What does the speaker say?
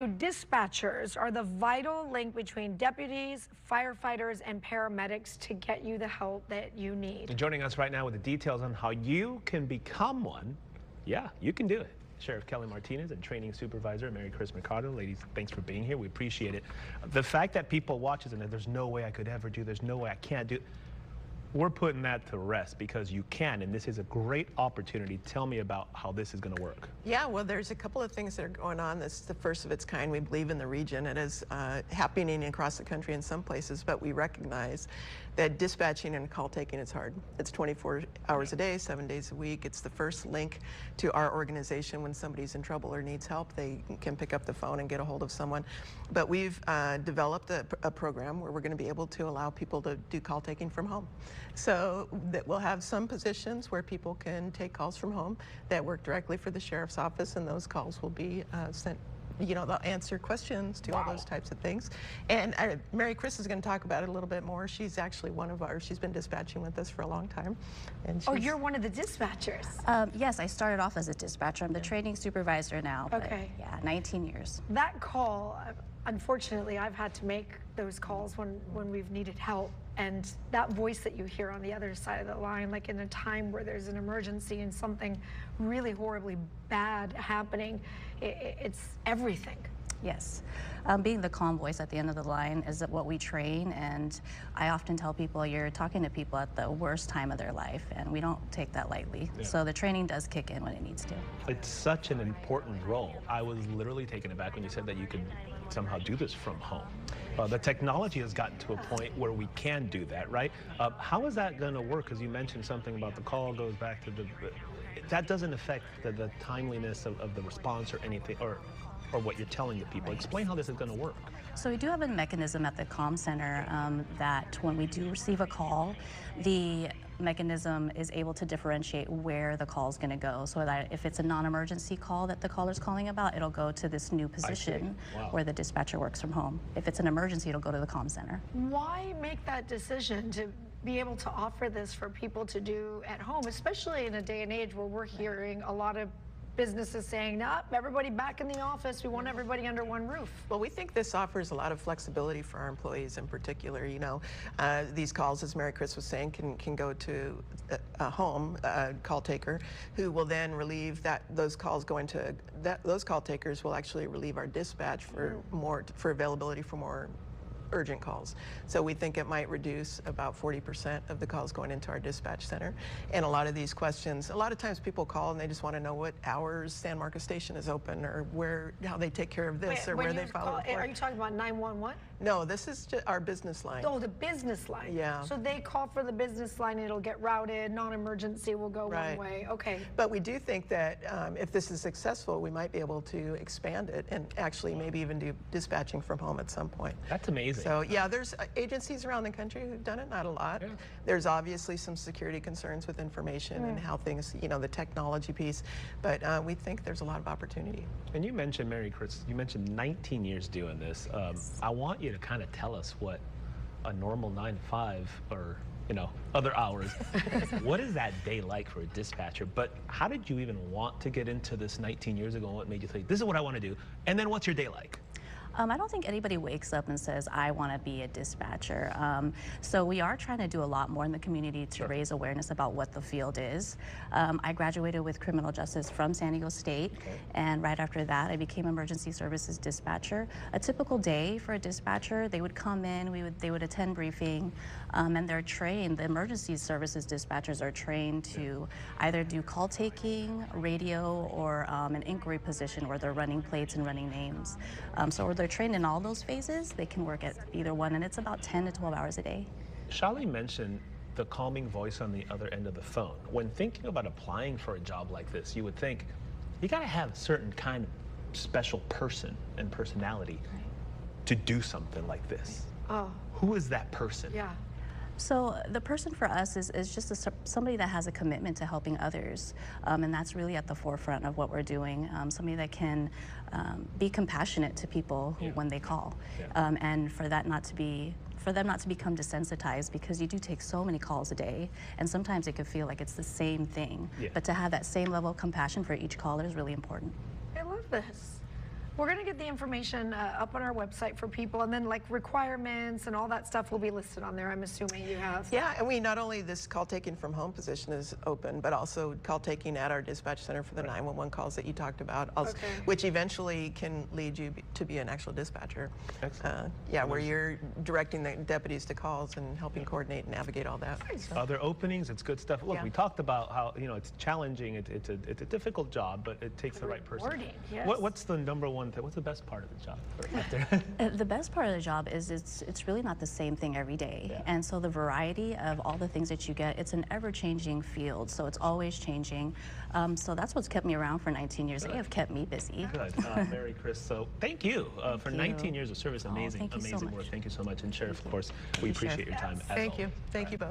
Dispatchers are the vital link between deputies, firefighters, and paramedics to get you the help that you need. And joining us right now with the details on how you can become one, yeah, you can do it. Sheriff Kelly Martinez and Training Supervisor Mary Chris Mercado. Ladies, thanks for being here. We appreciate it. The fact that people watch us and there's no way I could ever do, there's no way I can't do, we're putting that to rest because you can, and this is a great opportunity. Tell me about how this is going to work. Yeah, well, there's a couple of things that are going on. This is the first of its kind, we believe, in the region. It is happening across the country in some places, but we recognize that dispatching and call taking is hard. It's 24 hours a day, 7 days a week. It's the first link to our organization. When somebody's in trouble or needs help, they can pick up the phone and get a hold of someone. But we've developed a program where we're going to be able to allow people to do call taking from home. So that we'll have some positions where people can take calls from home that work directly for the sheriff's office, and those calls will be sent. You know, they'll answer questions, do all those types of things. And Mary Chris is going to talk about it a little bit more. She's actually one of ours. She's been dispatching with us for a long time. And oh, you're one of the dispatchers? Yes, I started off as a dispatcher. I'm the training supervisor now. Okay. But yeah, 19 years. That call, unfortunately, I've had to make those calls when we've needed help. And that voice that you hear on the other side of the line, like in a time where there's an emergency and something really horribly bad happening, it's everything. Yes. Being the calm voice at the end of the line is what we train, and I often tell people you're talking to people at the worst time of their life, and we don't take that lightly. Yeah. So the training does kick in when it needs to. It's such an important role. I was literally taken aback when you said that you could somehow do this from home. The technology has gotten to a point where we can do that, right? How is that going to work? Because you mentioned something about the call goes back to that doesn't affect the timeliness of the response or anything, or what you're telling the people. Right. Explain how this is going to work. So we do have a mechanism at the comm center that when we do receive a call, the mechanism is able to differentiate where the call is going to go, so that if it's a non-emergency call that the caller's calling about, it'll go to this new position where the dispatcher works from home. If it's an emergency, it'll go to the comm center. Why make that decision to be able to offer this for people to do at home, especially in a day and age where we're hearing a lot of businesses saying, nope, everybody back in the office, we want everybody under one roof? Well, we think this offers a lot of flexibility for our employees in particular. You know, these calls, as Mary Chris was saying, can go to a home call taker who will then relieve those calls going to, those call takers will actually relieve our dispatch for availability for more urgent calls. So we think it might reduce about 40% of the calls going into our dispatch center. And a lot of these questions, a lot of times people call and they just want to know what hours San Marcos Station is open, or how they take care of this, or where they follow. Are you talking about 911? No, this is just our business line. Oh, the business line. Yeah. So they call for the business line, it'll get routed, non-emergency will go one way. Okay. But we do think that if this is successful, we might be able to expand it and actually maybe even do dispatching from home at some point. That's amazing. So yeah, there's agencies around the country who've done it, not a lot. Yeah. There's obviously some security concerns with information and how things, you know, the technology piece, but we think there's a lot of opportunity. And you mentioned, Mary Chris, you mentioned 19 years doing this. I want you to kind of tell us what a normal 9 to 5 or, you know, other hours, what is that day like for a dispatcher? But how did you even want to get into this 19 years ago, and what made you think, this is what I want to do? And then what's your day like? I don't think anybody wakes up and says, I want to be a dispatcher. So we are trying to do a lot more in the community to raise awareness about what the field is. I graduated with criminal justice from San Diego State, and right after that I became emergency services dispatcher. A typical day for a dispatcher, they would come in, they would attend briefing, and they're trained, the emergency services dispatchers are trained to either do call taking, radio, or an inquiry position where they're running plates and running names. So they're trained in all those phases. They can work at either one, and it's about 10 to 12 hours a day. Shali mentioned the calming voice on the other end of the phone. When thinking about applying for a job like this, you would think you got to have a certain kind of special person and personality to do something like this. Oh. Who is that person? Yeah. So the person for us is just somebody that has a commitment to helping others, and that's really at the forefront of what we're doing. Somebody that can be compassionate to people when they call, and for them not to become desensitized, because you do take so many calls a day, and sometimes it can feel like it's the same thing. But to have that same level of compassion for each caller is really important. I love this. We're going to get the information up on our website for people, and then like requirements and all that stuff will be listed on there. I'm assuming you have. Yeah, and we not only this call taking from home position is open, but also call taking at our dispatch center for the 911 calls that you talked about, also, Okay. which eventually can lead you to be an actual dispatcher. Excellent. Yeah, where you're directing the deputies to calls and helping coordinate and navigate all that. So. Other openings, it's good stuff. Look, Yeah. we talked about how, you know, it's challenging, it's a difficult job, but it takes the right person. Rewarding, yes. What's the number one thing, what's the best part of the job right there? The best part of the job is it's really not the same thing every day. Yeah. And so the variety of all the things that you get, it's an ever-changing field, so it's always changing. So that's what's kept me around for 19 years. They have kept me busy. Good. Mary Chris, so thank you for 19 years of service. Amazing, thank you so amazing work. much. Thank you so much. And Sheriff, of course, we appreciate your time as Thank you. always. Thank you both.